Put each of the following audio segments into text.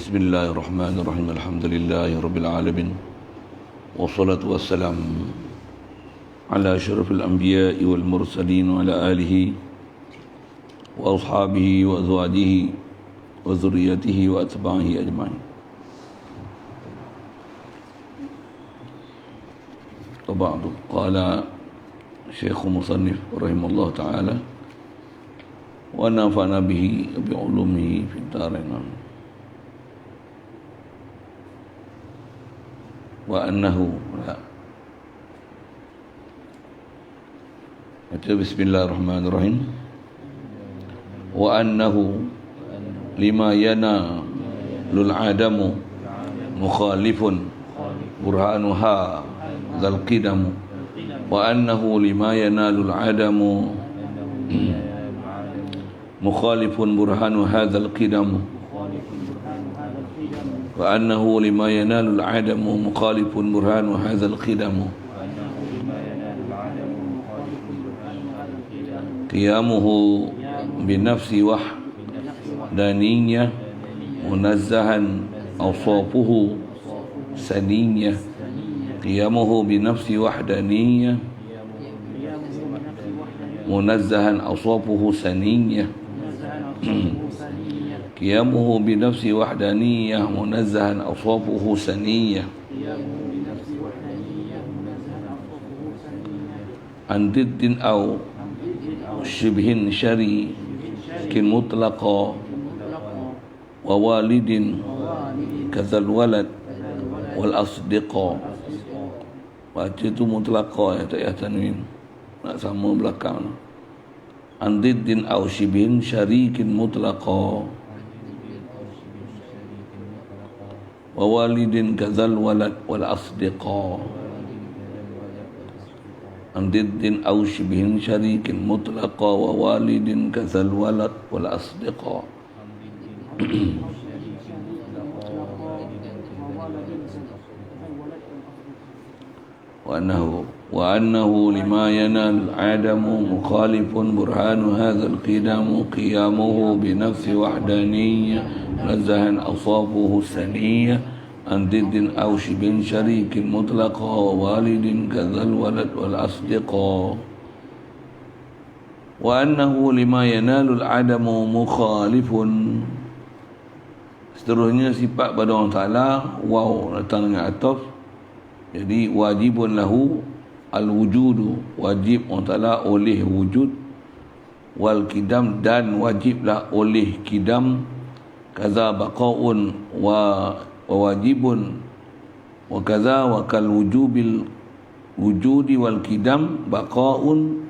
Bismillahirrahmanirrahim. Alhamdulillahirabbil alamin. Wassalatu wassalamu ala asyrafil anbiya'i wal mursalin wa ala alihi wa ashabihi wa azwajihi wa dzurriyyatihi wa atba'ihi ajma'in. Wa ba'du. Qala Syekh Musannif rahimahullah ta'ala wa nafa'na bihi bi ulumihi fid dharain. Wa annahu Bismillahirrahmanirrahim. Wa annahu lima yana lul adamu mukhalifun burhanuha dzal qidamu. Wa annahu lima yanalul adamu mukhalifun burhanu hadzal qidamu. Wa annahu lima yanalul adamu mukhalifun burhanu hadzal qidamu. Qiyamuhu binafsi wahdaniyah munazzahan awsafuhu saniyah. Qiyamuhu binafsi wahdaniyah munazzahan awsafuhu saniyah. Qiyamuhu binafsi wahdaniyah munazzahan awsafuhu saniyah. An diddin aw shibhin syarikin mutlaqa wa walidin kadzal walad wal asdiqa. Baca tu mutlaqa ya, tak ya tanwin, nak sama belakang. An diddin aw shibhin syarikin mutlaqa wa walidin kadzal walad wal asdiqa. An diddin aw shibhin syarikin mutlaqa wa walidin kadzal walad wal asdiqa. Wa annahu lima yanal adamu mukhalifun burhanu hadzal qidamu. Qiyamuhu binafsi wahdaniyah munazzahan awsafuhu saniyah. An diddin aw shibhin syarikin mutlaqa wa walidin kadzal walad wal asdiqa. Wa annahu lima yanalul adamu mukhalifun. Seterusnya sifat pada Allah Ta'ala, waw datang dengan ataf. Jadi wajibun lahu al-wujudu, wajib Allah Ta'ala oleh wujud, wal kidam dan wajiblah oleh kidam, kaza baqaun wa wajibun wa kaza wa kal wujubil wujudi wal kidam baqaun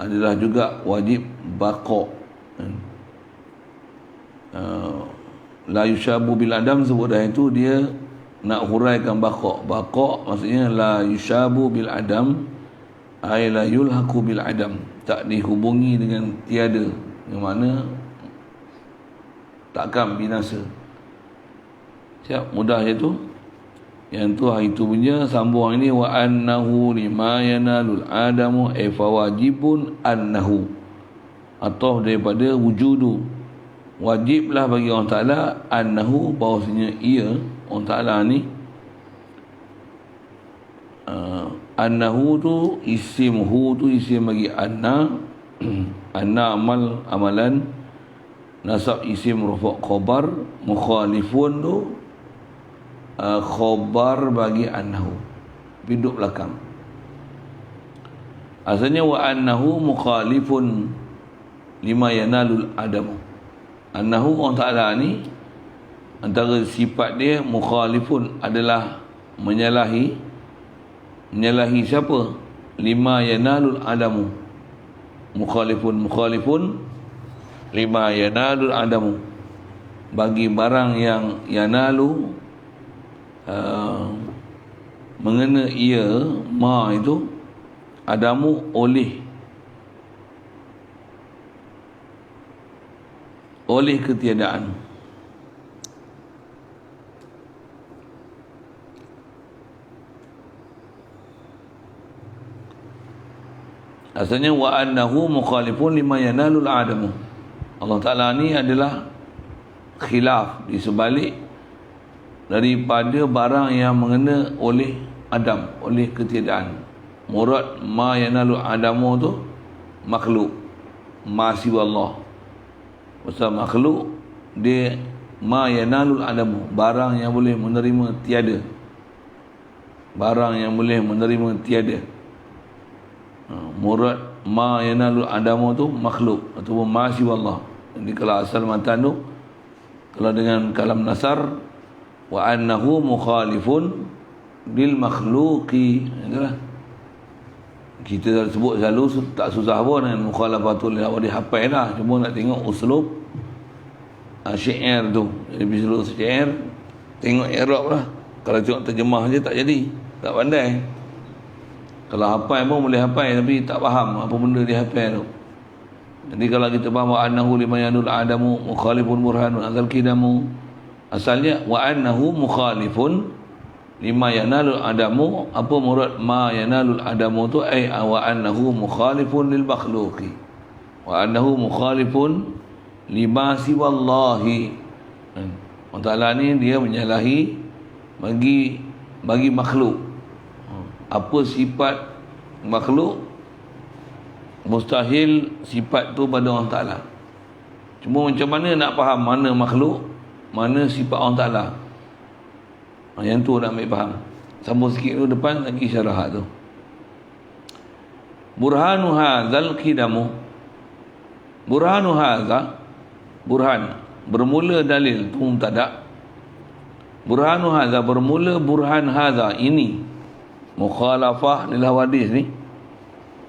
adalah juga wajib baqa. La yushabu bil adam, sebut dah itu dia nak huraikan baqa. Baqa maksudnya la yushabu bil adam ay la yulhaqu bil adam, tak dihubungi dengan tiada, yang mana takkan binasa. Siap, mudah je tu. Yang tu hari tu punya sambung ini. Wa annahu lima yanalul adamu ay fawajibun annahu, atau daripada wujudu, wajiblah bagi Allah Ta'ala annahu, bahawasanya ia Allah Ta'ala ni annahu tu isim, hu tu isim bagi anna. Anna amal, amalan, nasab isim rafa' khabar, mukhalifun tu khabar bagi annahu, duduk belakang. Asalnya wa annahu mukhalifun lima yanalul adamu. Annahu Allah Ta'ala ni antara sifat dia mukhalifun adalah menyalahi siapa? Lima yanalul adamu. Mukhalifun lima yanalul adamu, bagi barang yang yanalu mengena ia ma itu adamu oleh ketiadaan. Asalnya wa annahu mukhalifun lima yanalul adamu. Allah Ta'ala ni adalah khilaf, di sebalik daripada barang yang mengena oleh Adam, oleh ketiadaan. Murad ma yanalu adamu tu makhluk, ma siwa Allah. Pasal makhluk dia ma yanalul adamu, barang yang boleh menerima tiada, barang yang boleh menerima tiada. Murad ma yanalul adamu tu makhluk ataupun ma siwa Allah. Jadi kalau asal matan tu, kalau dengan kalam nasar, wa annahu mukhalifun bil makhluqi, itulah kita dah sebut selalu, tak susah pun dengan mukhalafatul awal dihafal dah, cuma nak tengok uslub syair tu. Jadi bila syair tengok i'rab lah, kalau tengok terjemah je tak jadi, tak pandai. Kalau hafal pun boleh hafal tapi tak faham apa benda dia hafal tu. Jadi kalau kita faham wa annahu liman yanul adamu mukhalifun burhanun azal kidamu, asalnya wa annahu mukhalifun lima yanalul adamu, apa murad ma yanalul adamu tu ai wa annahu mukhalifun lil makhluqi, wa annahu mukhalifun lima siwallahi. Allah Ta'ala ni dia menyalahi bagi makhluk. Apa sifat makhluk, mustahil sifat tu pada Allah Ta'ala. Cuma macam mana nak faham mana makhluk, mana sifat Allah Ta'ala, yang tu nak ambil faham. Sambung sikit tu depan lagi syarah tu. Burhanu hadzal qidamu, burhanu hadza, burhan bermula dalil tu mubtada. Burhanu hadza bermula burhan hadza ini, mukhalafah lil hawadis ni.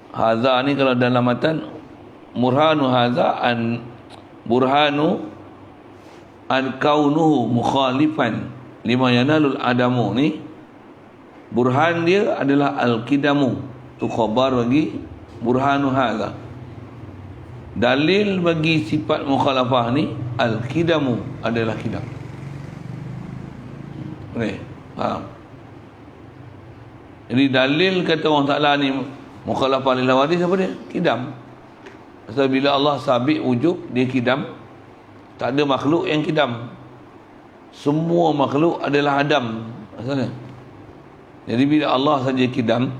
Hadza ni kalau dalam matan burhanu hadza an burhanu an kaunuhu mukhalifan lima yanalul adamu ni, burhan dia adalah al-qidamu, tu khabar bagi burhanu hadza. Dalil bagi sifat mukhalafah ni al-qidamu, adalah qidam. Faham? Jadi dalil kata Allah Ta'ala ni mukhalafah lil hawadis apa dia? Qidam. Pasal bila Allah sabit wujud, dia qidam. Tak ada makhluk yang qidam. Semua makhluk adalah Adam asalnya. Jadi bila Allah saja qidam,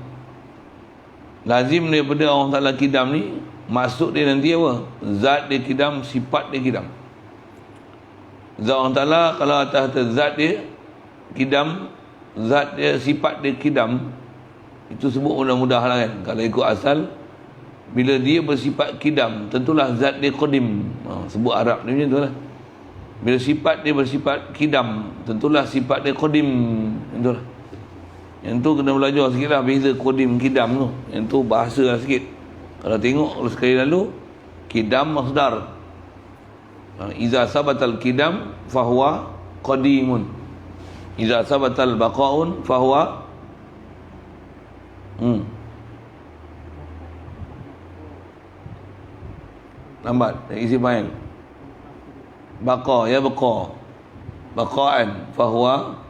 lazim daripada Allah Ta'ala qidam ni, maksud dia nanti apa? Zat dia qidam, sifat dia qidam. Zat Allah Ta'ala kalau atas zat dia qidam, zat dia, sifat dia qidam, itu sebut mudah-mudah lah kan. Kalau ikut asal, bila dia bersifat qidam, tentulah zat dia qadim. Sebut Arab ni macam tu lah. Bila sifat dia bersifat qidam, tentulah sifat dia qadim. Itulah. Yang tu kena belajar sikit lah, beza qadim qidam tu. Yang tu bahasa lah sikit. Kalau tengok sekali lalu, qidam masdar. Iza sabatal qidam fahuwa qadimun. Iza sabatal baqa'un fahuwa lambat, isi main. Baqa, ya baqa, baqa'an fahuwa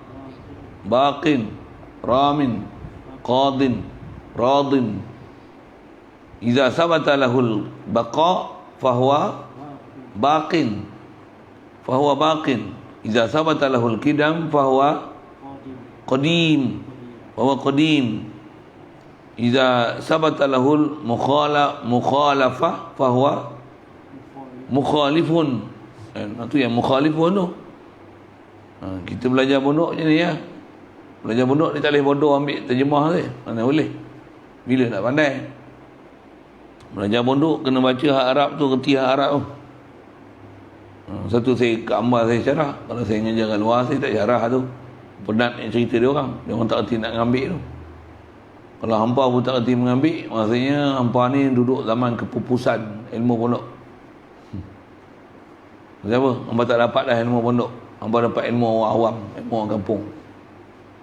baqin, ramin, qadin, radin. Iza sabata lahul baqa fahuwa baqin, fahuwa baqin. Iza sabata lahul qidam fahuwa qadim, fahuwa qadim. Iza sabata lahul mukhalafah fahuwa mukhalifun. Itu yang mukhalifun tu. Kita belajar pondok je ni ya. Belajar pondok ni tak boleh bodoh ambil terjemah je. Mana boleh. Bila nak pandai. Belajar pondok kena baca hak Arab tu, kerti hak Arab tu. Satu saya gambar, saya syarah. Kalau saya ngajar kat luar, saya tak syarah tu. Penat yang cerita dia orang. Dia orang tak kerti nak mengambil tu. Kalau hampa pun tak kerti mengambil, maksudnya hampa ni duduk zaman kepupusan ilmu pondok. Kenapa? Hampa tak dapat dah ilmu pondok. Hampa dapat ilmu orang awam, ilmu orang kampung.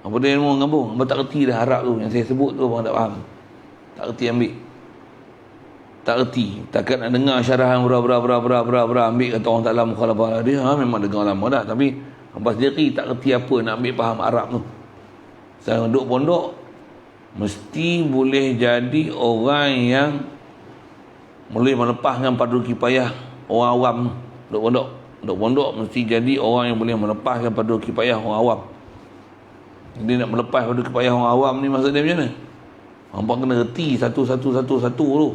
Apa dia ilmu orang kampung? Hampa tak kerti dah Arab tu. Yang saya sebut tu hampa tak faham. Tak kerti ambil. Tak kerti. Takkan nak dengar syarahan berapa ambil kata orang Ta'ala mukhalafah dia. Memang dengar lama dah. Tapi hampa sendiri tak kerti apa nak ambil faham Arab tu. Saya duduk pondok, mesti boleh jadi orang yang boleh melepaskan fardu kifayah orang awam. Duduk pondok mesti jadi orang yang boleh melepaskan fardu kifayah orang awam. Dia nak melepas pada kepada orang awam ni, maksud dia macam mana? Hampa kena reti satu tu.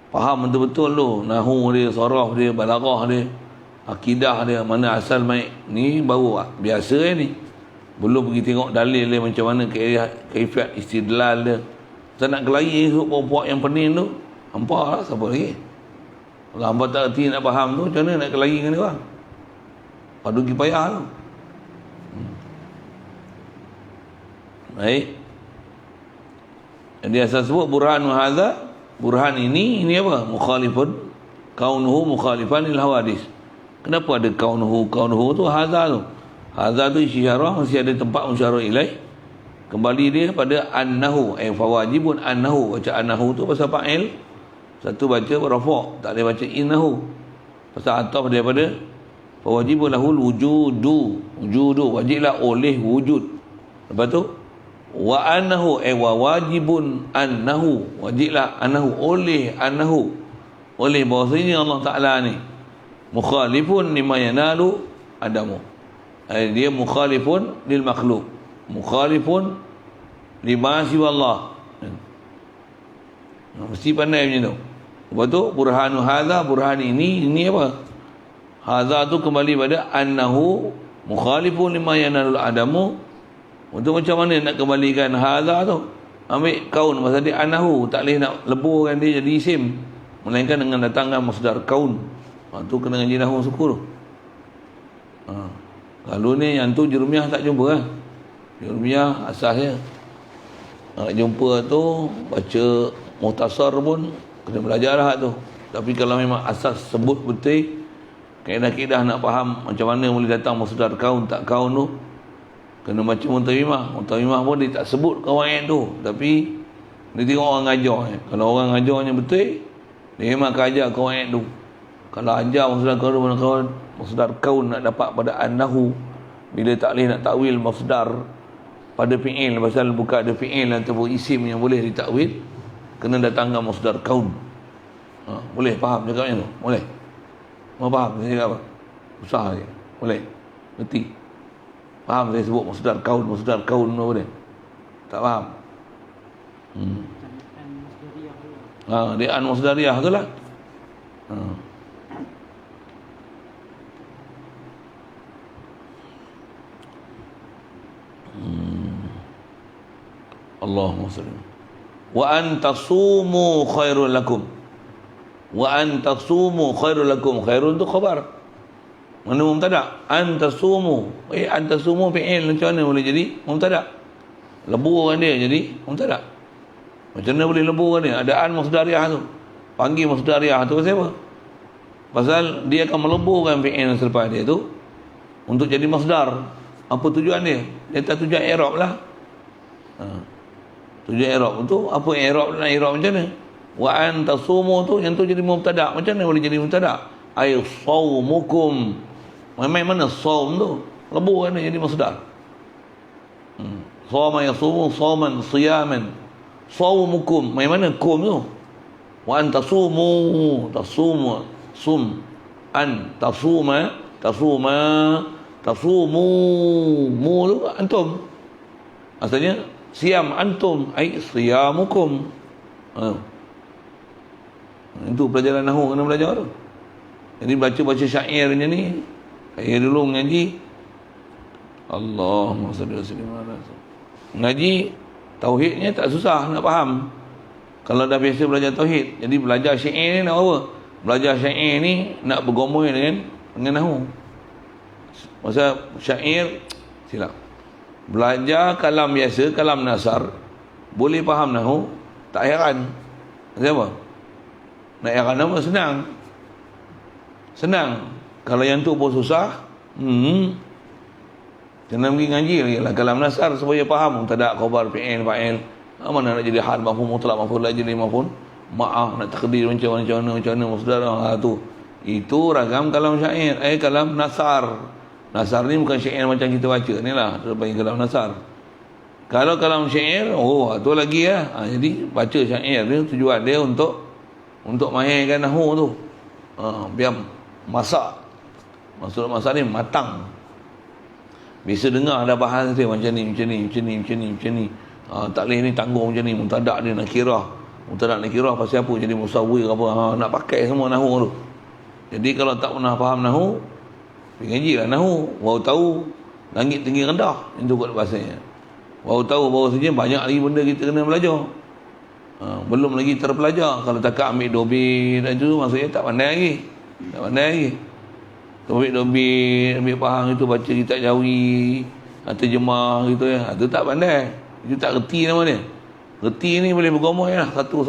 Faham betul-betul tu nahwu dia, saraf dia, balaghah dia, akidah dia, mana asal mai. Ni baru biasa ni. Belum pergi tengok dalil dia macam mana, kaifiat istidlal dia. Saya nak kelahi puak-puak yang pening tu, hampa lah, siapa lagi? Kalau hampa tak reti nak faham tu, macam mana nak kelahi dengan dia orang? Padu pergi payah tu. Baik. Jadi asal sebut burhan hadza, burhan ini apa? Mukhalifun, kaunuhu mukhalifan lil hawadis. Kenapa ada kaunuhu tu hadza tu? Hadza tu isyarah, mesti ada tempat musyarah ilaih. Kembali dia pada annahu, fawajibun annahu. Baca annahu tu pasal fa'il. Satu baca rafa', tak boleh baca innahu. Pasal ataf daripada fawajibun lahul wujudu. Wajiblah oleh wujud. Lepas tu wa annahu wa wajibun annahu, wajiblah annahu, oleh annahu, oleh bahawasanya Allah Ta'ala ni mukhalifun lima yanalu adamu. Dia mukhalifun lil makhluk, mukhalifun lima siwa Allah. Mesti pandai macam tu. Lepas tu burhanu hadza, burhan ini apa? Hadza tu kembali pada annahu mukhalifun lima yanalu adamu. Untuk macam mana nak kembalikan hadza tu? Ambil kaun, masa dia anahu, tak boleh nak leburkan dia jadi isim, melainkan dengan datangkan masdar kaun. Tu kena ngaji nahwu suku tu. Kalau ni yang tu Jurumiyah tak jumpa kan? Jurumiyah asasnya nak jumpa tu baca Muhtasar pun kena belajar lah tu. Tapi kalau memang asas sebut betul, kaedah-kaedah nak faham macam mana boleh datang masdar kaun tak kaun tu, kena macam Muntawimah pun dia tak sebut kawan tu, tapi dia tengok orang ngajar. Kalau orang ngajarnya betul, dia memang akan ajar kawan tu. Kalau ajar masdar kaun nak dapat pada annahu, bila tak boleh nak takwil masdar pada fi'il, pasal bukan ada fi'il ataupun isim yang boleh ditakwil, kena datangkan masdar kaun. Boleh faham cakapnya tu? Boleh? Mau faham saya cakap apa? Usah je. Boleh? Ngerti? Faham saya sebut masdar kaun apa dia? Tak faham? Dia an masdariyah tu lah. Allahumma salli. Wa an tasumu khairul lakum. Wa an tasumu khairul lakum. Khairun tu khabar. Mana mubtada? An tasumu. An tasumu fi'il, macam mana boleh jadi mubtada? Leburkan dia jadi mubtada. Macam mana boleh leburkan dia? Ada an masdariyah tu. Panggil masdariyah tu pasal apa? Pasal dia akan meleburkan fi'il selepas dia tu untuk jadi masdar. Apa tujuan dia? Dia tak tujuan i'rab lah. Tujuan i'rab tu apa? I'rab nak i'rab macam mana? Wa an tasumu tu yang tu jadi mubtada. Macam mana boleh jadi mubtada? Ay saumukum. Mana saum tu? Leburkan dia jadi masdar. Sauma yasumu sauman siyaman. Saumukum. Mana kum tu? Wa an tasumu sum an tasuma tasumu mu tu antum. Asalnya siam antum ai siyamukum. Itu pelajaran nahwu kena belajar tu. Jadi baca syairnya ni, saya dulu ngaji Allahumma salli ala ngaji tauhidnya tak susah nak faham. Kalau dah biasa belajar tauhid, jadi belajar syair ni nak apa? Belajar syair ni nak bergomol dengan nahwu. Masa syair silap. Belajar kalam biasa, kalam nasar, boleh faham nahwu, tak heran. Kenapa? Nak heran apa? Senang. Kalau yang tu pun susah, jangan pergi ngaji lagi lah kalam nasar supaya faham mubtada, khabar, fi'il, fa'il. Mana nak jadi hal, mafhum mutlak, mafhum la jadi mafhum ma'ah, nak takdir macam mana masdar tu. Itu ragam kalam syair, kalam nasar. Nasar ni bukan syair macam kita baca ni lah, tu panggil kalam nasar. Kalau kalam syair, tu lagi lah. Jadi baca syair ni tujuan dia untuk mahirkan nahwu tu. Biar masak. Maksud masak ni matang. Biasa dengar dah bahas dia macam ni. Tak boleh ni tanggung macam ni. Muntadak dia nak kirah. Muntadak nak kirah pasal apa? Jadi musawwir apa. Nak pakai semua nahu tu. Jadi kalau tak pernah faham nahu, pergi ngaji lah nahu. Baru tahu langit tinggi rendah. Itu kot bahasanya. Baru tahu bahawa saja banyak lagi benda kita kena belajar. Belum lagi terpelajar. Kalau tak ambil dobit dan itu maksudnya tak pandai lagi. Dobit, ambil faham itu, baca kitab jawi, terjemah gitu ya. Itu tak pandai. Itu tak reti nama dia. Reti ni boleh bergomong ya. Satu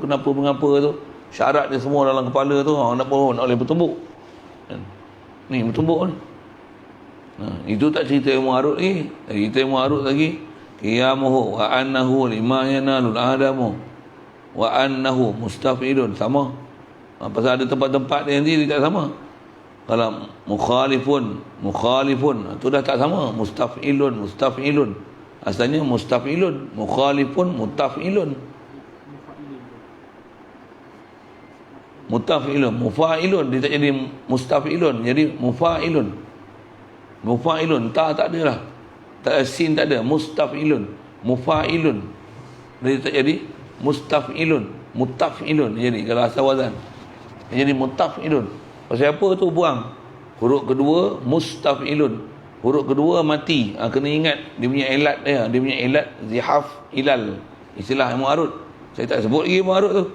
kenapa mengapa tu. Syarat dia semua dalam kepala tu. Nak boleh bertumbuk. Ni bertumbuk ni. Itu tak cerita ilmu arut lagi. Cerita ilmu arut lagi. Qiyamuhu wa annahu lima yanalul adamu wa annahu mustafidun. Sama. Pasal ada tempat-tempat dia nanti dia tak sama. Kalau mukhalifun itu dah tak sama. Mustafilun asalnya mustafilun, mukhalifun mutafilun, mufailun dia tak jadi mustafilun, jadi mufailun tak ada lah, tak ada sin, tak ada mustafilun, mufailun dia tak jadi mustafilun, mutafilun jadi kalau asal wazan jadi mutafilun. Pasal apa tu buang? Huruf kedua mustafilun. Huruf kedua mati. Kena ingat dia punya ilat dia. Dia punya ilat zihaf ilal. Istilah ilmu arut. Saya tak sebut lagi ilmu arut tu.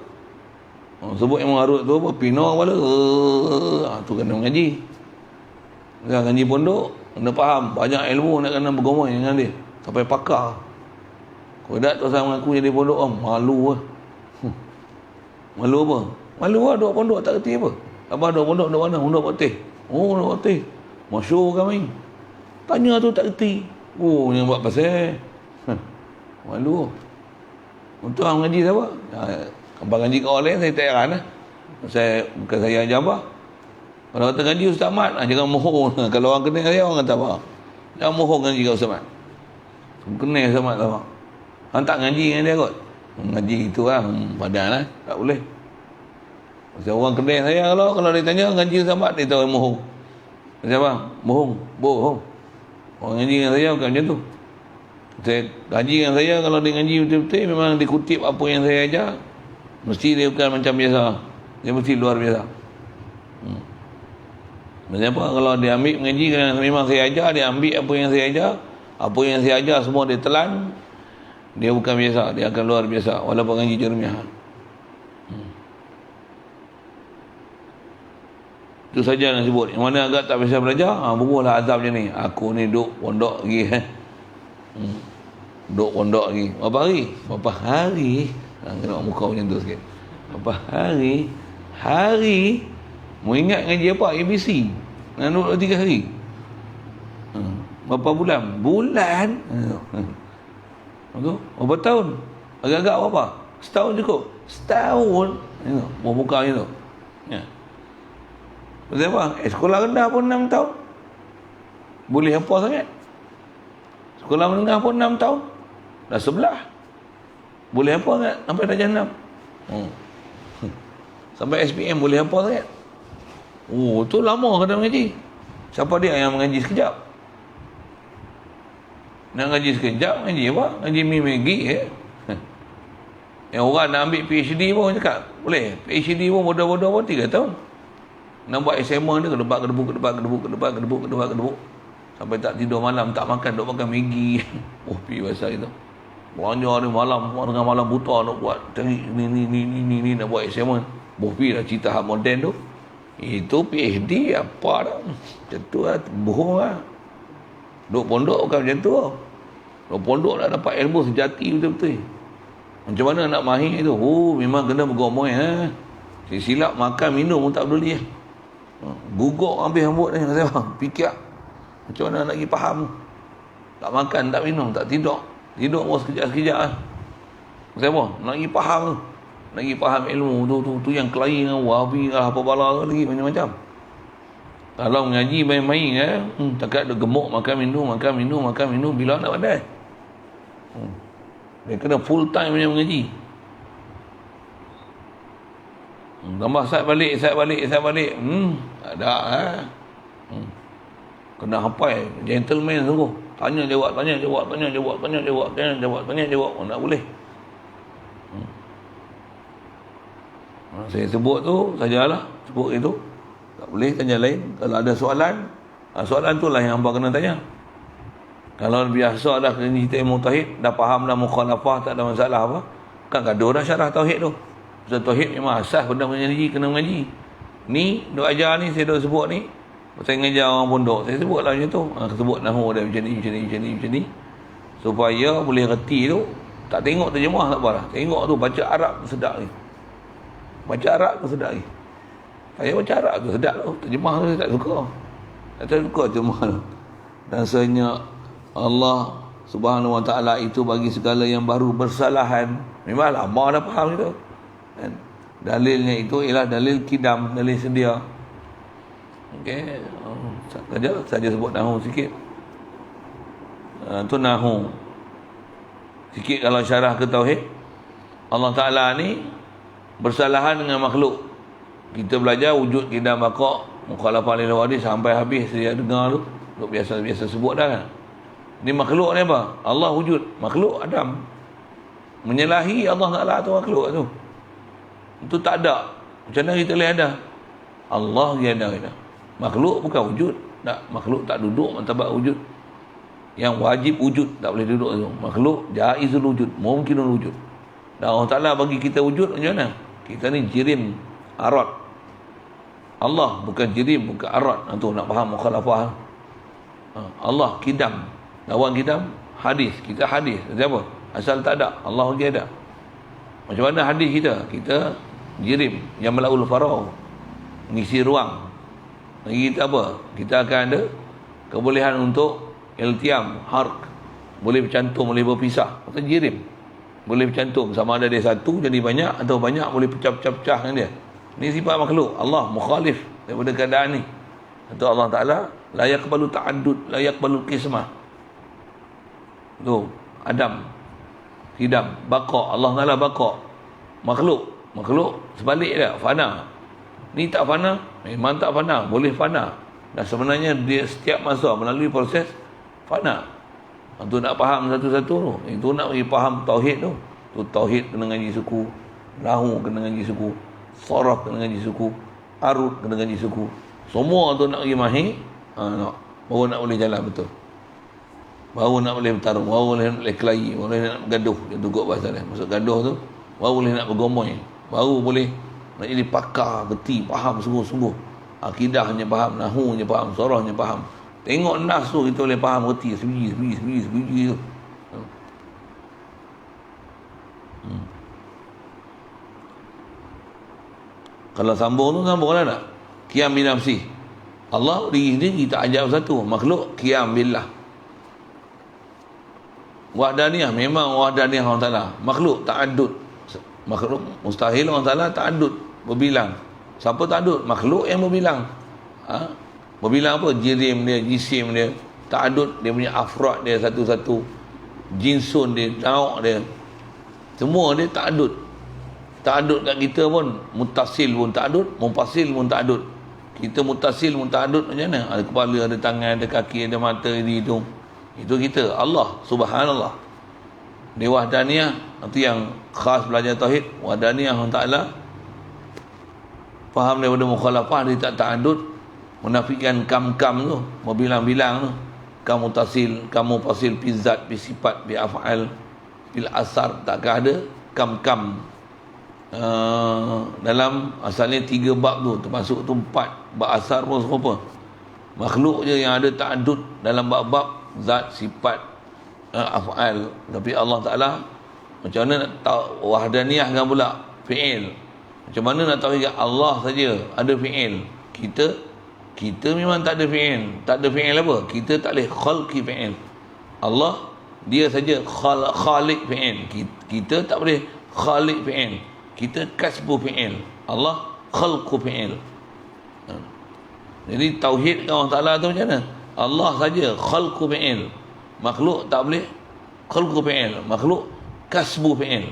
Sebut ilmu arut tu apa? Pino kepala. Tu kena mengaji. Dah ngaji pondok, kena faham. Banyak ilmu nak kena bergomong dengan dia. Sampai pakar. Kalau tak tu saya mengaku jadi pondok, malu lah. Malu apa? Malu lah duduk pondok tak kerti apa. Abang duduk pondok duduk mana? Duduk Patih. Duduk Patih. Masyur kami. Tanya tu tak kerti. Yang buat pasal. Malu. Untuk orang mengaji siapa? Abang ngaji kat orang lain saya tak heran lah. Bukan saya ajar apa. Kalau kata ngaji Ustaz Mat, jangan mohon. Kalau orang kenal saya, orang kata apa? Jangan mohon ngaji kat Ustaz Mat. Kenal Ustaz Mat apa? Orang tak ngaji dengan dia kot. Ngaji itu lah. Padan lah. Tak boleh. Pasal orang kedai saya kalau dia tanya ngaji sama dia tahu mohong. Macam apa? Bohong. Orang ngaji dengan saya bukan macam tu. Saya ngaji dengan saya kalau dia ngaji betul-betul memang dia kutip apa yang saya ajar. Mesti dia bukan macam biasa. Dia mesti luar biasa. Macam apa kalau dia ambil mengaji kerana memang saya ajar, dia ambil apa yang saya ajar. Apa yang saya ajar semua dia telan. Dia bukan biasa, dia akan luar biasa walaupun ngaji jermiah. Itu saja yang sebut. Yang mana agak tak biasa belajar, bubuhlah azab macam ni. Aku ni duduk pondok lagi. Duduk pondok lagi. Berapa hari? Berapa hari? Tengok muka macam tu sikit. Berapa hari? Hari? Mau ingat ngaji apa? ABC. Nak duduk 3 hari. Berapa bulan? Bulan? Berapa tahun? Agak-agak berapa? Setahun cukup? Setahun? Buah muka macam tu. Ya. Pasal apa? Sekolah rendah pun 6 tahun. Boleh apa sangat? Sekolah menengah pun 6 tahun. Dah sebelah. Boleh apa sangat? Sampai darjah 6. Sampai SPM boleh apa sangat? Tu lama kena mengaji. Siapa dia yang mengaji sekejap? Nak ngaji sekejap, ngaji apa? Ngaji mimigi Yang orang nak ambil PhD pun cakap boleh. PhD pun bodoh-bodoh pun 3 tahun. Nak buat SMA dia kedebuk sampai tak tidur malam, tak makan, duk makan Maggi. Pergi bahasa itu. Belanja ni malam, tengah malam buta nak buat cari ni nak buat SMA. Pergi dah cerita hak moden tu. Itu PhD apa dah. Macam tu lah, bohong lah. Duk pondok bukan macam tu lah. Duk pondok dah dapat ilmu sejati betul-betul. Macam mana nak mahir tu? Memang kena bergomong silap makan minum pun tak peduli guguk habis rambut ni saya fikir macam mana nak pergi faham. Tak makan, tak minum, tak tidur pun sekejap-sekejap macam apa? Nak pergi faham tu. Nak pergi faham ilmu tu yang kelahi dengan wahabi lah, apa bala lagi macam-macam. Kalau mengaji main-main takat ada gemuk makan minum bila nak pandai. Dia kena full time punya mengaji. Tambah saat balik. Ada Kena hafal, gentleman sungguh. Tanya jawab. Oh, nak boleh. Saya sebut tu sajalah, sebut itu. Tak boleh tanya lain. Kalau ada soalan, soalan tu lah yang hamba kena tanya. Kalau biasa dah kena cerita ilmu tauhid, dah faham dah mukhalafah, tak ada masalah apa, kan gaduh dah syarah tauhid tu. Pasal tauhid memang asas benda mengaji, kena mengaji. Ni duk ajar ni, saya duk sebut ni, saya ngajar orang pondok, saya sebutlah macam tu. Sebut nahu dia macam ni, supaya boleh reti tu. Tak tengok terjemah tak apa lah, tengok tu baca Arab tu sedap ni. Baca Arab tu sedap ni. Saya baca Arab tu sedap tu, terjemah tu saya tak suka. Tak suka terjemah tu. Dan sebenarnya Allah Subhanahu Wa Taala itu bagi segala yang baru bersalahan. Memang lama dah faham itu. Dan dalilnya itu ialah dalil kidam, dalil sedia. Okey, saja sebut nahu sikit. Tu nahu. Sikit kalau syarah ke tauhid. Allah Taala ni bersalahan dengan makhluk. Kita belajar wujud kidam baqa, mukhalafah lil wadis sampai habis dia dengar tu. Duk biasa sebut dah kan. Ni makhluk ni apa? Allah wujud, makhluk Adam. Menyalahi Allah Taala tu makhluk tu. Itu tak ada. Macam mana kita boleh ada? Allah dia ada. Makhluk bukan wujud. Tak, makhluk tak duduk martabat wujud. Yang wajib wujud tak boleh duduk tu. Makhluk jaizul wujud, mungkinul wujud. Dan Allah Taala bagi kita wujud macam mana? Kita ni jirim, arad. Allah bukan jirim, bukan arad. Tu nak faham mukhalafah. Allah kidam. Lawan kidam hadis. Kita hadis. Siapa? Asal tak ada. Allah dia ada. Macam mana hadis kita? Kita jirim yang melaul farau, mengisi ruang. Lagi kita apa? Kita akan ada kebolehan untuk iltiam, hark, boleh bercantum, boleh berpisah. Kita jirim, boleh bercantum. Sama ada dia satu jadi banyak, atau banyak boleh pecah-pecah dengan dia. Ini sifat makhluk. Allah mukhalif daripada keadaan ni. Atau Allah Ta'ala la yaqbalu ta'addud, la yaqbalu qismah. Tu Adam hidam, baqa. Allah Ta'ala baqa. Makhluk sebalik dia, fana. Ni tak fana, memang tak fana, boleh fana. Dan sebenarnya dia setiap masa melalui proses fana. Tu nak faham satu-satu tu. Itu nak bagi faham tauhid tu. Tu tauhid kena ngaji suku, nahu kena ngaji suku, saraf kena ngaji suku, arud kena ngaji suku. Semua tu nak bagi mahir, baru nak boleh jalan betul. Baru nak boleh bertarung, baru boleh kelahi, baru boleh nak bergaduh. Dia tukuk bahasa dia. Maksud gaduh tu, baru boleh nak bergomoy, baru boleh nak jadi pakar, berti, faham sungguh-sungguh. Akidahnya faham, nahunya faham, sarahnya faham. Tengok nas tu kita boleh faham berti sebiji tu. Kalau sambung tu sambunglah tak? Qiyam bi nafsi. Allah diri sendiri kita ajak satu, makhluk qiyam billah. Wahdaniyah, memang wahdaniyah Allah Taala. Makhluk ta'addud. Makhluk mustahil Allah Taala ta'addud, berbilang. Siapa ta'addud? Makhluk yang berbilang. Berbilang apa? Jirim dia, jisim dia, ta'addud, dia punya afrad dia satu-satu, jinsun dia, nauk dia, semua dia ta'addud. Ta'addud kat kita pun mutasil pun ta'addud, mufasil pun ta'addud. Kita mutasil pun ta'addud macam mana? Ada kepala, ada tangan, ada kaki, ada mata, ada hidung. Itu kita. Allah subhanallah. Dia wahdaniyah. Itu yang khas belajar tauhid. Wahdaniyah Allah Ta'ala. Faham daripada mukhalafah, dia tak ta'adud. Menafikan kam-kam tu, berbilang-bilang tu. Kamu tasil, kamu fasil, pizat, pisifat, bi'af'al, bil asar. Takkah ada kam-kam. Dalam asalnya 3 bab tu, termasuk tu 4 bab asar pun serupa. Makhluk je yang ada ta'adud dalam bab-bab zat, sifat, af'al. Tapi Allah Ta'ala macam mana nak tahu wahdaniyah kan pula fi'il? Macam mana nak tahu Allah saja ada fi'il? Kita memang tak ada fi'il. Tak ada fi'il apa? Kita tak boleh khalqi fi'il. Allah dia saja khaliq fi'il. Kita tak boleh khaliq fi'il. Kita kasbu fi'il. Allah khalqu fi'il. Jadi tauhid Allah Ta'ala tu macam mana? Allah saja khalqu fi'il. Makhluk tak boleh khalqu fi'il. Makhluk kasbu fi'il.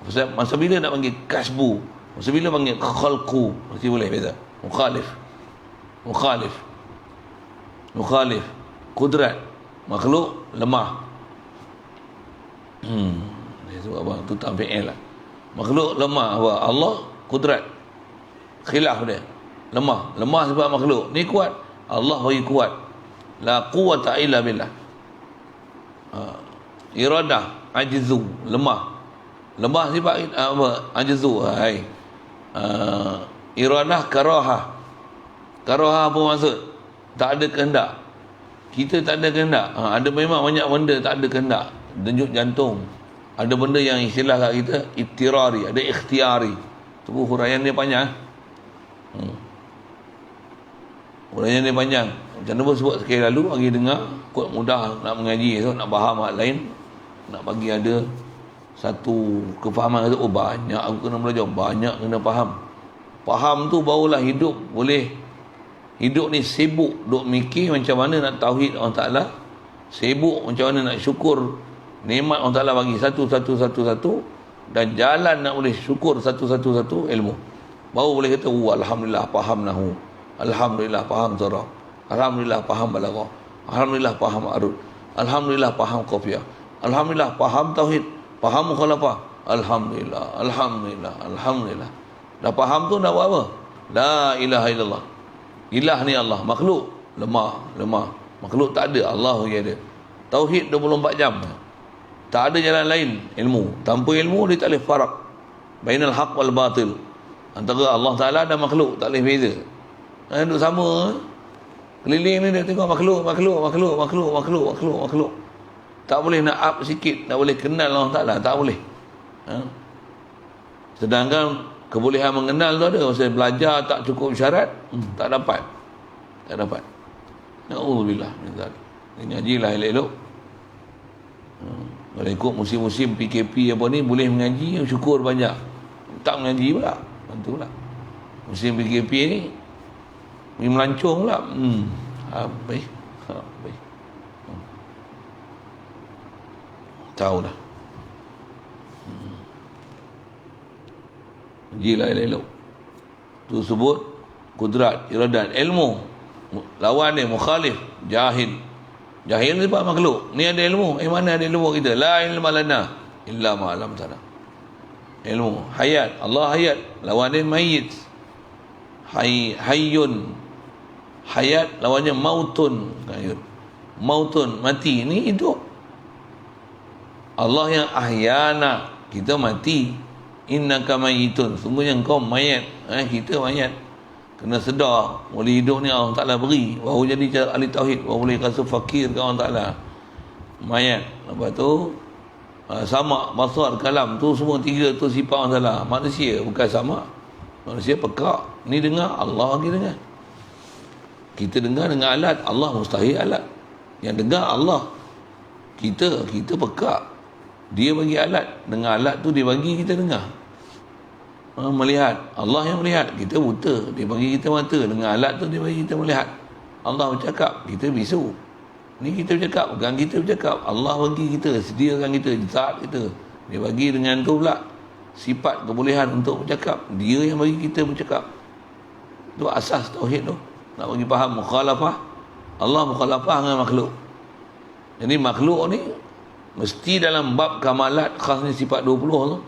Masa bila nak panggil kasbu, masa bila panggil khalqu, mesti boleh beza. Mukhalif. Mukhalif. Kudrat. Makhluk lemah. Dia sebut apa? Tu tak fi'il lah. Makhluk lemah apa? Allah kudrat. Khilaf dia. Lemah. Lemah sebab makhluk. Ni kuat. Allah bagi kuat. La quwata illa billah. Iradah ajzu, lemah. Lemah sifat apa? Ajzu. Hai. Iradah karahah. Karahah apa maksud? Tak ada kehendak. Kita tak ada kehendak. Ada memang banyak benda tak ada kehendak. Denyut jantung. Ada benda yang istilah kat kita ittirari, ada ikhtiari. Tu huraian dia panjang. Huraian dia panjang. Macam mana sebut sekali lalu bagi dengar, kot mudah nak mengaji esok, nak faham hal lain, nak bagi ada satu kefahaman kata, oh banyak aku kena belajar, banyak kena faham. Faham tu barulah hidup boleh. Hidup ni sibuk duk mikir macam mana nak tauhid Allah Ta'ala, sibuk macam mana nak syukur nikmat Allah Ta'ala bagi satu, dan jalan nak boleh syukur satu ilmu. Baru boleh kata, alhamdulillah faham nahu, alhamdulillah faham zarah, alhamdulillah faham balaghah, alhamdulillah faham arud, alhamdulillah faham qafiyah, alhamdulillah faham tauhid, faham mukhalafah, alhamdulillah, alhamdulillah, alhamdulillah. Dah faham tu nak buat apa? La ilaha illallah. Ilah ni Allah. Makhluk lemah. Makhluk tak ada, Allah yang ada. Tauhid 24 jam. Tak ada jalan lain ilmu. Tanpa ilmu dia tak boleh farak bainal haq wal batil. Antara Allah Ta'ala dan makhluk tak boleh beza. Duduk sama. Keliling ni dia tengok makhluk. Tak boleh nak up sikit, tak boleh kenal Allah Ta'ala, tak boleh. Sedangkan kebolehan mengenal tu ada. Maksudnya belajar tak cukup syarat, tak dapat. Na'udzubillah min zalik. Ngajilah elok-elok. Kalau ikut musim-musim PKP apa ni, boleh mengaji, syukur banyak. Tak mengaji pula. Tentu pula. Musim PKP ni melancong pula. Habis. Tahu dah. Gila elok. Tu sebut kudrat, iradat, ilmu. Lawan dia mukhalif, jahil. Jahil ni sebab makhluk. Ni ada ilmu. Mana ada ilmu kita? La ilma lana illa ma 'allamtana. Ilmu, hayat. Allah hayat. Lawan dia mayyit. Hayyun. Hayat lawannya mautun. Mautun, mati. Ni hidup. Allah yang ahyana, kita mati. Innaka mayyitun, sungguhnya engkau mayat. Kita mayat. Kena sedar, boleh hidup ni Allah Ta'ala beri, baru jadi ahli tauhid, baru boleh rasa fakir ke Allah Ta'ala. Mayat. Lepas tu sama, basar, kalam tu semua tiga tu sifat Allah Ta'ala. Manusia bukan sama. Manusia pekak. Ni dengar, Allah bagi dengar. Kita dengar dengan alat, Allah mustahil alat. Yang dengar Allah. Kita pekak. Dia bagi alat. Dengan alat tu dia bagi kita dengar. Melihat. Allah yang melihat. Kita buta. Dia bagi kita mata. Dengan alat tu dia bagi kita melihat. Allah bercakap. Kita bisu. Ni kita bercakap. Bukan kita bercakap. Allah bagi kita. Sediakan kita. Zat kita. Dia bagi dengan tu pula sifat kebolehan untuk bercakap. Dia yang bagi kita bercakap. Itu asas tauhid tu. Nak bagi faham mukhalafah. Allah mukhalafah dengan makhluk. Jadi makhluk ni mesti dalam bab kamalat khasnya sifat 20 tu.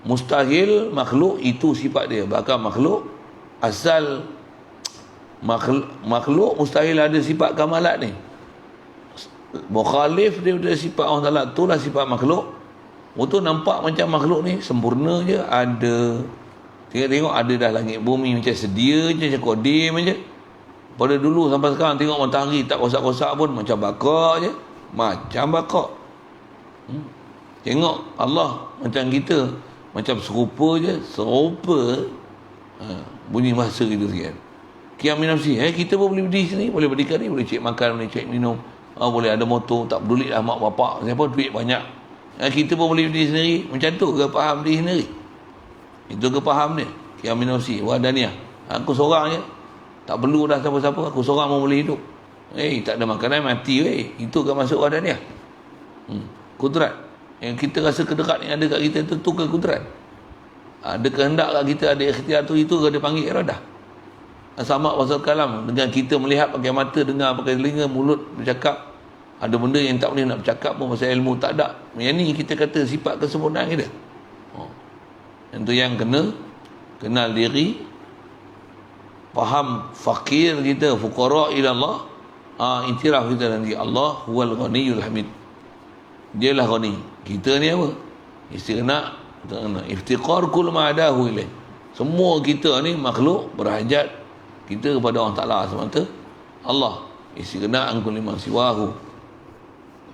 Mustahil makhluk itu sifat dia. Bahkan makhluk asal makhluk mustahil ada sifat kamalat ni. Mukhalif daripada sifat Allah Ta'ala, itulah sifat makhluk. Itu nampak macam makhluk ni sempurna je, ada. Tengok ada dah langit bumi macam sedia je, macam kodim je. Pada dulu sampai sekarang tengok matahari tak kosak-kosak pun macam bakar je. Macam bakar. Tengok Allah macam kita, macam serupa je, bunyi bahasa kita sekian. Qiyamin nafsi, kita pun boleh berdiri sini, boleh berdiri ni, boleh cek makan, boleh cek minum, boleh ada motor, tak peduli lah mak bapak siapa, duit banyak, kita pun boleh berdiri sendiri. Macam tu ke faham diri sendiri? Itu ke faham dia? Qiyamin nafsi wahdaniyah. Aku seorang je, tak perlu dah siapa-siapa, aku seorang pun boleh hidup. Tak ada makanan, mati itu kan masuk wahdaniyah. Kudrat yang kita rasa kedekat yang ada kat kita tu ke kudrat. Ada kehendak kat kita, ada ikhtiar tu, itu ke dia panggil iradah. Samak pasal kalam, dengan kita melihat pakai mata, dengar pakai telinga, mulut bercakap. Ada benda yang tak boleh nak bercakap pun pasal ilmu tak ada. Yang ni kita kata sifat kesempurnaan kita. Yang tu yang kena kenal diri, faham fakir kita, fuqara ila Allah, iktiraf kita nanti Allah huwal ghaniyul hamid. Dialah ghani. Kita ni apa? Istighna, iftiqar kul ma'adahu ilaih. Semua kita ni makhluk berhajat kita kepada Allah Ta'ala semata. Allah istighna an kulli ma siwahu.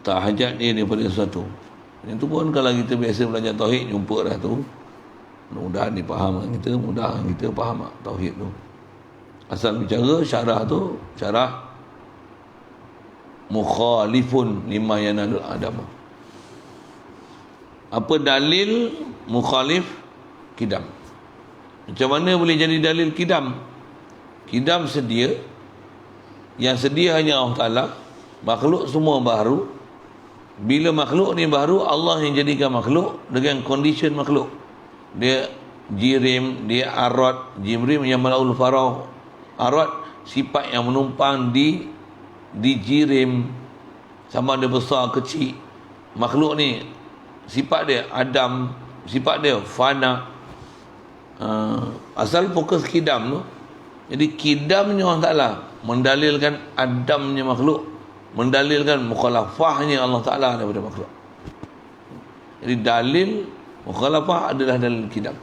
Tak hajat dia daripada sesuatu. Yang tu pun kalau kita biasa belajar tauhid, jumpa dah tu. Mudah-mudahan dipaham kita, mudah kita faham tauhid tu. Asal bicara syarah tu, syarah mukhalifun lima yanalul adam. Apa dalil mukhalif? Kidam. Macam mana boleh jadi dalil kidam? Kidam sedia. Yang sedia hanya Allah Ta'ala. Makhluk semua baru. Bila makhluk ni baru, Allah yang jadikan makhluk dengan condition makhluk. Dia jirim, dia arad. Jirim yang malaul farau. Arad sifat yang menumpang di jirim, sama ada besar kecil. Makhluk ni sifat dia adam, sifat dia fana. Asal fokus kidam tu. Jadi kidamnya Allah Ta'ala mendalilkan adamnya makhluk, mendalilkan mukhalafahnya Allah Ta'ala daripada makhluk. Jadi dalil mukhalafah adalah dalil kidam.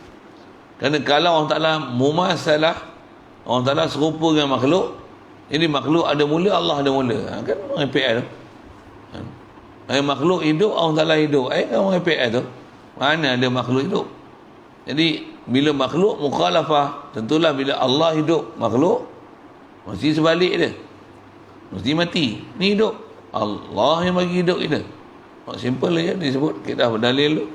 Kerana kalau Allah Ta'ala mumasalah, Allah Ta'ala serupa dengan makhluk, jadi makhluk ada mula, Allah ada mula. Kan orang IPL tu. Makhluk hidup, Allah Ta'ala hidup. Kan orang IPL tu. Mana ada makhluk hidup? Jadi bila makhluk mukhalafah, tentulah bila Allah hidup, makhluk mesti sebalik dia. Mesti mati. Ni hidup. Allah yang bagi hidup kita. Simple je disebut. Kita dah berdalil tu.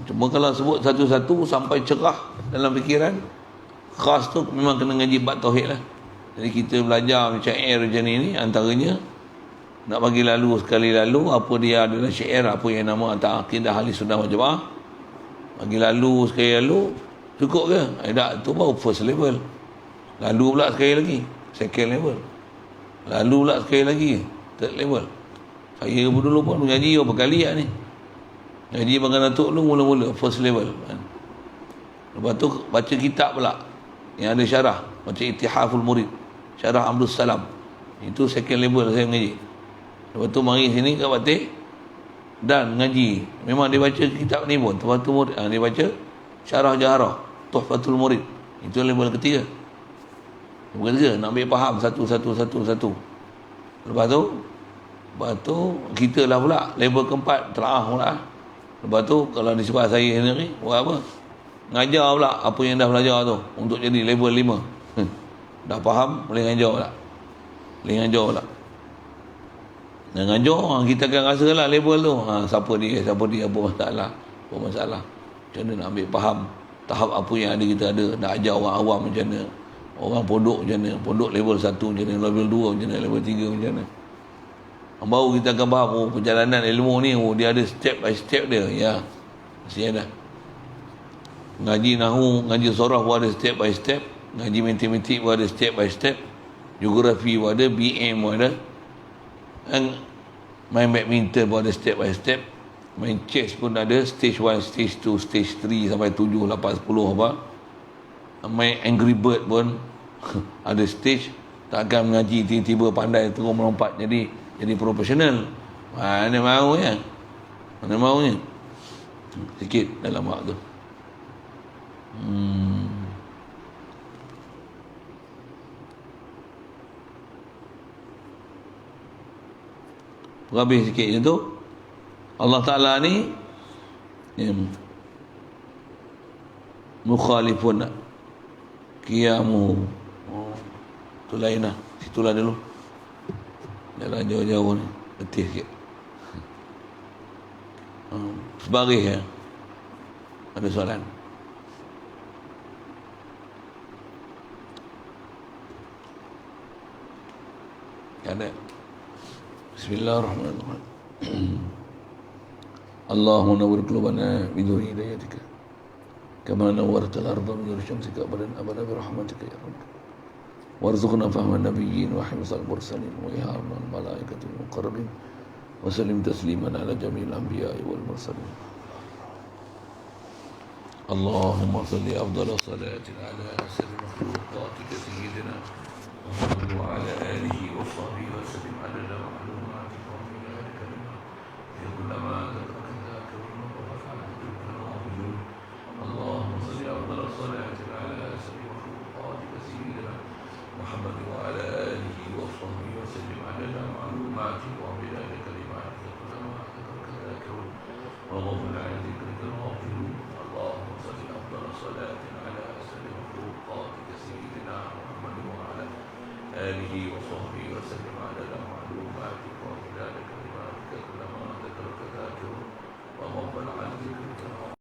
Cuma kalau sebut satu-satu sampai cerah dalam fikiran, khas tu memang kena ngaji bab tauhid lah. Jadi kita belajar syair macam ni antaranya nak bagi lalu sekali lalu apa dia adalah syair, apa yang nama atas akidah ahli sunnah wal jamaah. Bagi lalu sekali lalu cukup ke? Tak, tu baru first level. Lalu pula sekali lagi, second level. Lalu pula sekali lagi, third level. Saya dulu pun mengaji berapa kali ni. Ngaji Bangkan Datuk dulu mula-mula first level. Lepas tu baca kitab pula yang ada syarah, baca Ittihaful Murid, syarah Abdul Salam. Itu second level saya mengaji. Lepas tu mari sini kat Batik dan ngaji. Memang dia baca kitab ni pun, Tuhfatul Murid. Dia baca syarah Jaharah, Tuhfatul Murid. Itu level ketiga. Level ketiga nak ambil faham satu. Lepas tu kita lah pula level keempat, teraah pula. Lepas tu kalau disebut saya sendiri, buat apa? Ngajar pula apa yang dah belajar tu untuk jadi level 5. Dah faham, boleh ngajar pula. Dan ngajar, kita akan rasa lah level tu. Siapa dia, apa masalah. Macam mana nak ambil faham tahap apa yang ada kita ada. Nak ajar orang awam macam mana. Orang pondok macam mana. Pondok level 1 macam mana, level 2 macam mana, level 3 macam mana. Baru kita akan faham, perjalanan ilmu ni, dia ada step by step dia. Ya, mesti ada. Ngaji nahu, ngaji sorah pun ada step by step. Ngaji matematik pun ada step by step. Geografi pun ada, BM pun ada. Dan main badminton pun ada step by step. Main chess pun ada stage 1, stage 2, stage 3 sampai 7, 8, 10 apa. Main Angry Bird pun ada stage. Takkan mengaji tiba-tiba pandai terus melompat jadi profesional. Mana maunya? Sikit dalam waktu. Habis sikit je tu. Allah Ta'ala ni mukhalifun qiyamu. Tu lain lah. Situlah dulu. Jalan jauh-jauh ni. Letih sikit. Sebaris ya. Ada soalan? Ada. Bismillahirrahmanirrahim. Allahumma nawwir qulubana bi nuri hidayatika كما نورت الأرض بنور شمسك أبدا أبدا برحمتك يا رب. وارزقنا فهم النبيين وحفظ المرسلين وإهارنا الملائكة المقربين وسلم تسليما على جميع الأنبياء والمرسلين. اللهم صل أفضل صلاة على أسر مخلوقاتك سيدنا محمد وعلى آله وصحبه وسلم عدد معلوماتك ومداد كلمات في كل ما ذكرك ذاكرون ورفعت ذكر وحجون. اللهم صل أفضل صلاة على أسر مخلوقاتك سيدنا محمد وعلى آله وصحبه وسلم عدد معلوماتك ومداد كلماتك في كل ما ذكرك ذاكرون وغفل عن ذكرك الغافلون. اللهم صل أفضل صلاة على أسر مخلوقاتك سيدنا محمد وعلى آله وصحبه وسلم عدد معلوماتك